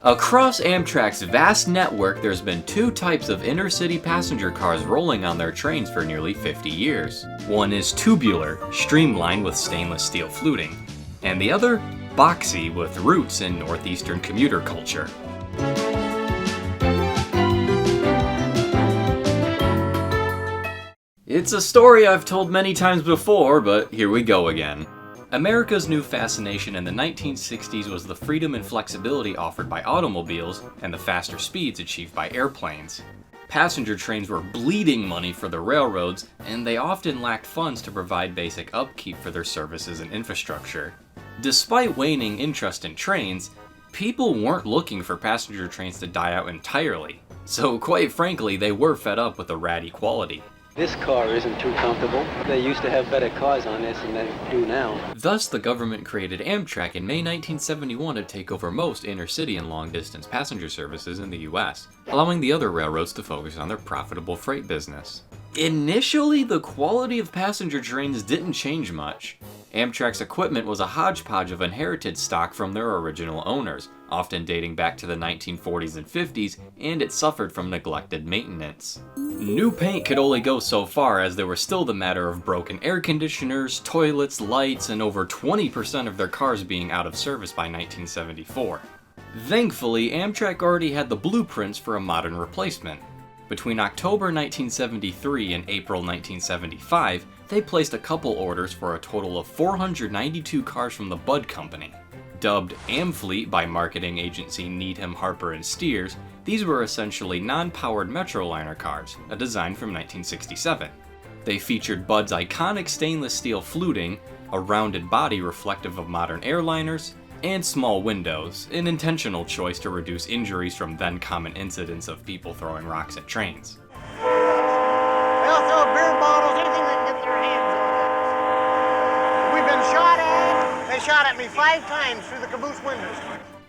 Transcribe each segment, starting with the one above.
Across Amtrak's vast network, there's been two types of inner-city passenger cars rolling on their trains for nearly 50 years. One is tubular, streamlined with stainless steel fluting, and the other, boxy, with roots in northeastern commuter culture. It's a story I've told many times before, but here we go again. America's new fascination in the 1960s was the freedom and flexibility offered by automobiles and the faster speeds achieved by airplanes. Passenger trains were bleeding money for the railroads, and they often lacked funds to provide basic upkeep for their services and infrastructure. Despite waning interest in trains, people weren't looking for passenger trains to die out entirely. So quite frankly, they were fed up with the ratty quality. This car isn't too comfortable. They used to have better cars on this than they do now. Thus, the government created Amtrak in May 1971 to take over most inner-city and long-distance passenger services in the US, allowing the other railroads to focus on their profitable freight business. Initially, the quality of passenger trains didn't change much. Amtrak's equipment was a hodgepodge of inherited stock from their original owners, often dating back to the 1940s and 50s, and it suffered from neglected maintenance. New paint could only go so far, as there was still the matter of broken air conditioners, toilets, lights, and over 20% of their cars being out of service by 1974. Thankfully, Amtrak already had the blueprints for a modern replacement. Between October 1973 and April 1975, they placed a couple orders for a total of 492 cars from the Budd Company. Dubbed Amfleet by marketing agency Needham, Harper & Steers, these were essentially non-powered Metroliner cars, a design from 1967. They featured Budd's iconic stainless steel fluting, a rounded body reflective of modern airliners, and small windows, an intentional choice to reduce injuries from then common incidents of people throwing rocks at trains. They'll throw beer bottles, anything they can get their hands on. We've been shot at. They shot at me 5 times through the caboose windows.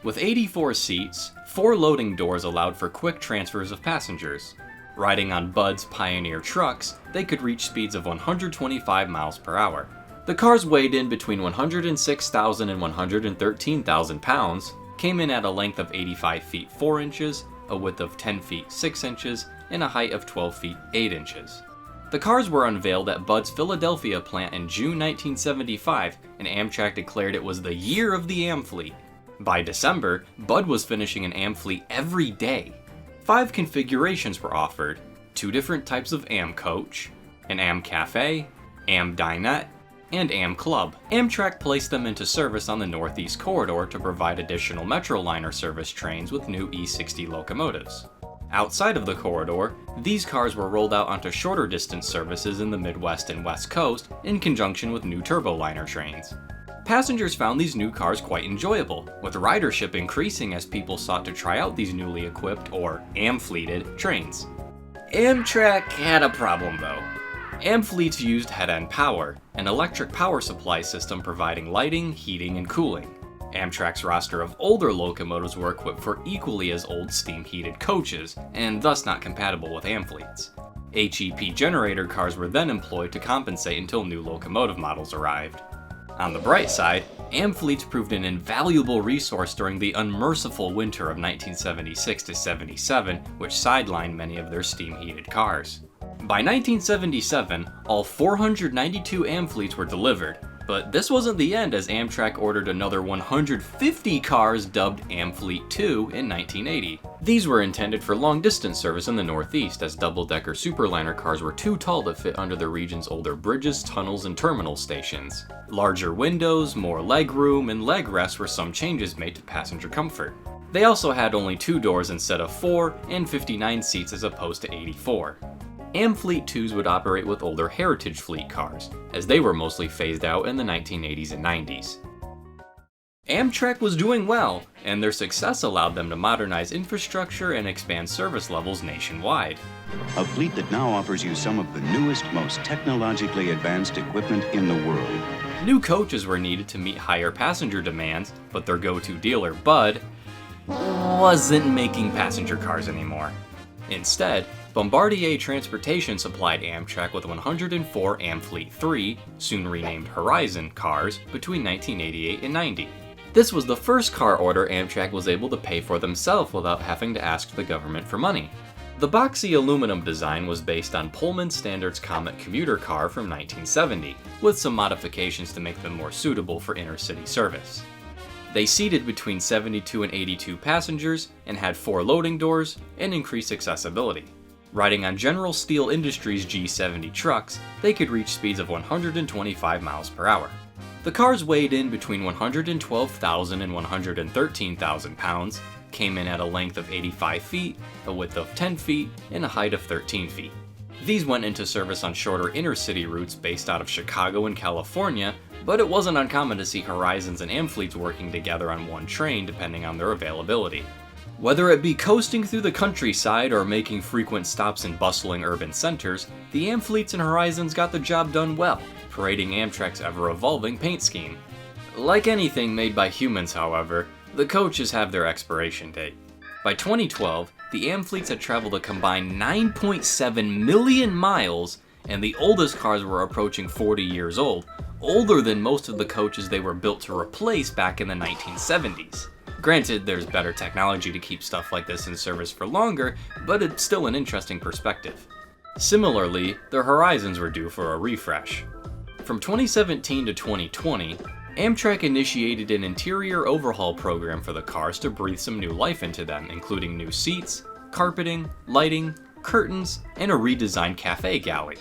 With 84 seats, 4 loading doors allowed for quick transfers of passengers. Riding on Budd's Pioneer trucks, they could reach speeds of 125 miles per hour. The cars weighed in between 106,000 and 113,000 pounds, came in at a length of 85 feet 4 inches, a width of 10 feet 6 inches, and a height of 12 feet 8 inches. The cars were unveiled at Budd's Philadelphia plant in June 1975, and Amtrak declared it was the year of the Amfleet. By December, Budd was finishing an Amfleet every day. 5 configurations were offered: 2 different types of Am Coach, an Am Cafe, Am Dinette, and Am Club. Amtrak placed them into service on the Northeast Corridor to provide additional Metroliner service trains with new E60 locomotives. Outside of the corridor, these cars were rolled out onto shorter distance services in the Midwest and West Coast in conjunction with new Turboliner trains. Passengers found these new cars quite enjoyable, with ridership increasing as people sought to try out these newly equipped, or Amfleeted, trains. Amtrak had a problem though. Amfleets used head-end power, an electric power supply system providing lighting, heating, and cooling. Amtrak's roster of older locomotives were equipped for equally as old steam-heated coaches, and thus not compatible with Amfleets. HEP generator cars were then employed to compensate until new locomotive models arrived. On the bright side, Amfleets proved an invaluable resource during the unmerciful winter of 1976-77, which sidelined many of their steam-heated cars. By 1977, all 492 Amfleets were delivered, but this wasn't the end, as Amtrak ordered another 150 cars dubbed Amfleet 2 in 1980. These were intended for long-distance service in the Northeast, as double-decker superliner cars were too tall to fit under the region's older bridges, tunnels, and terminal stations. Larger windows, more legroom, and leg rests were some changes made to passenger comfort. They also had only 2 doors instead of 4, and 59 seats as opposed to 84. Amfleet 2s would operate with older Heritage Fleet cars, as they were mostly phased out in the 1980s and 90s. Amtrak was doing well, and their success allowed them to modernize infrastructure and expand service levels nationwide. A fleet that now offers you some of the newest, most technologically advanced equipment in the world. New coaches were needed to meet higher passenger demands, but their go-to dealer, Budd, wasn't making passenger cars anymore. Instead, Bombardier Transportation supplied Amtrak with 104 Amfleet 3, soon renamed Horizon, cars between 1988 and 90. This was the first car order Amtrak was able to pay for themselves without having to ask the government for money. The boxy aluminum design was based on Pullman Standard's Comet commuter car from 1970, with some modifications to make them more suitable for inner-city service. They seated between 72 and 82 passengers and had 4 loading doors and increased accessibility. Riding on General Steel Industries G70 trucks, they could reach speeds of 125 miles per hour. The cars weighed in between 112,000 and 113,000 pounds, came in at a length of 85 feet, a width of 10 feet, and a height of 13 feet. These went into service on shorter inner-city routes based out of Chicago and California, but it wasn't uncommon to see Horizons and Amfleets working together on one train depending on their availability. Whether it be coasting through the countryside or making frequent stops in bustling urban centers, the Amfleets and Horizons got the job done well, parading Amtrak's ever-evolving paint scheme. Like anything made by humans, however, the coaches have their expiration date. By 2012, the Amfleets had traveled a combined 9.7 million miles, and the oldest cars were approaching 40 years old, older than most of the coaches they were built to replace back in the 1970s. Granted, there's better technology to keep stuff like this in service for longer, but it's still an interesting perspective. Similarly, the Horizons were due for a refresh. From 2017 to 2020, Amtrak initiated an interior overhaul program for the cars to breathe some new life into them, including new seats, carpeting, lighting, curtains, and a redesigned cafe galley.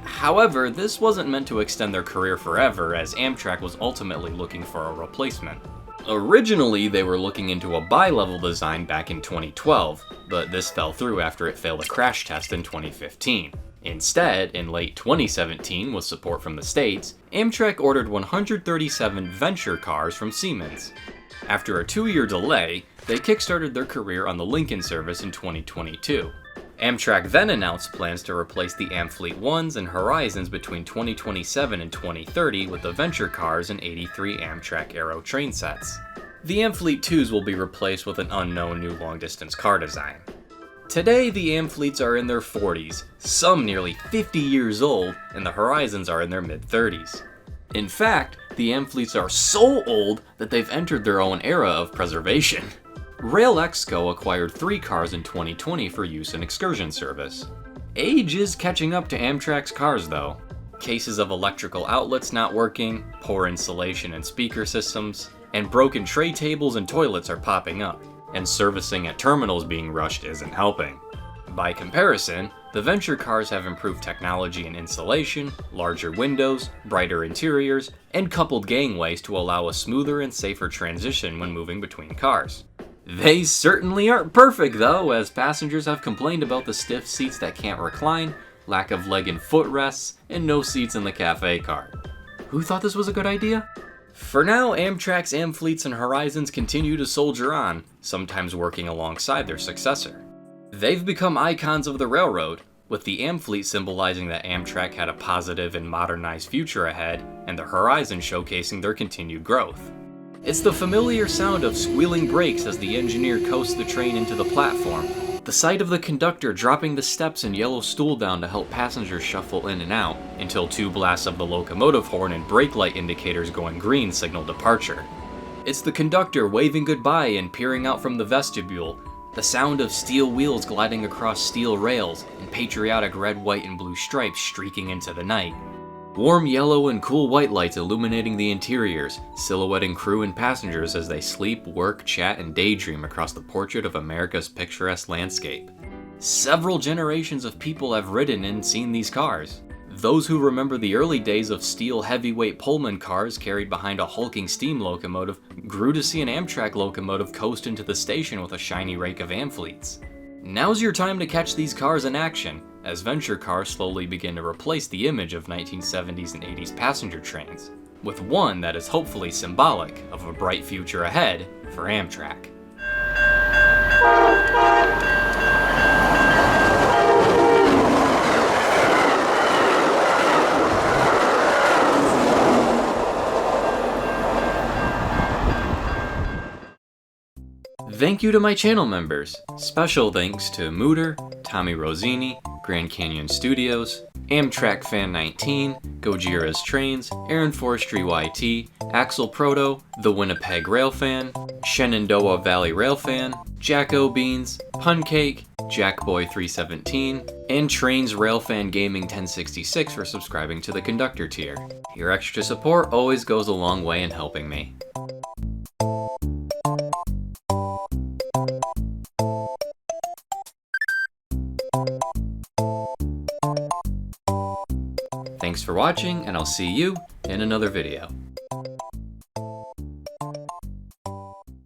However, this wasn't meant to extend their career forever, as Amtrak was ultimately looking for a replacement. Originally, they were looking into a bi-level design back in 2012, but this fell through after it failed a crash test in 2015. Instead, in late 2017, with support from the States, Amtrak ordered 137 Venture cars from Siemens. After a 2-year delay, they kickstarted their career on the Lincoln service in 2022. Amtrak then announced plans to replace the Amfleet 1s and Horizons between 2027 and 2030 with the Venture cars and 83 Amtrak Aero train sets. The Amfleet 2s will be replaced with an unknown new long-distance car design. Today, the Amfleets are in their 40s, some nearly 50 years old, and the Horizons are in their mid-30s. In fact, the Amfleets are so old that they've entered their own era of preservation. Rail Exco acquired 3 cars in 2020 for use in excursion service. Age is catching up to Amtrak's cars though. Cases of electrical outlets not working, poor insulation and speaker systems, and broken tray tables and toilets are popping up, and servicing at terminals being rushed isn't helping. By comparison, the Venture cars have improved technology and insulation, larger windows, brighter interiors, and coupled gangways to allow a smoother and safer transition when moving between cars. They certainly aren't perfect though, as passengers have complained about the stiff seats that can't recline, lack of leg and footrests, and no seats in the cafe car. Who thought this was a good idea? For now, Amtrak's Amfleets and Horizons continue to soldier on, sometimes working alongside their successor. They've become icons of the railroad, with the Amfleet symbolizing that Amtrak had a positive and modernized future ahead, and the Horizon showcasing their continued growth. It's the familiar sound of squealing brakes as the engineer coasts the train into the platform, the sight of the conductor dropping the steps and yellow stool down to help passengers shuffle in and out, until 2 blasts of the locomotive horn and brake light indicators going green signal departure. It's the conductor waving goodbye and peering out from the vestibule, the sound of steel wheels gliding across steel rails, and patriotic red, white, and blue stripes streaking into the night. Warm yellow and cool white lights illuminating the interiors, silhouetting crew and passengers as they sleep, work, chat, and daydream across the portrait of America's picturesque landscape. Several generations of people have ridden and seen these cars. Those who remember the early days of steel heavyweight Pullman cars carried behind a hulking steam locomotive grew to see an Amtrak locomotive coast into the station with a shiny rake of Amfleets. Now's your time to catch these cars in action, as Venture cars slowly begin to replace the image of 1970s and 80s passenger trains, with one that is hopefully symbolic of a bright future ahead for Amtrak. Thank you to my channel members. Special thanks to Mooter, Tommy Rosini, Grand Canyon Studios, Amtrak Fan 19, Gojira's Trains, Aaron Forestry YT, Axel Proto, The Winnipeg Railfan, Shenandoah Valley Railfan, Jacko Beans, Puncake, Jackboy317, and Trains Railfan Gaming 1066 for subscribing to the Conductor tier. Your extra support always goes a long way in helping me. Thanks for watching, and I'll see you in another video.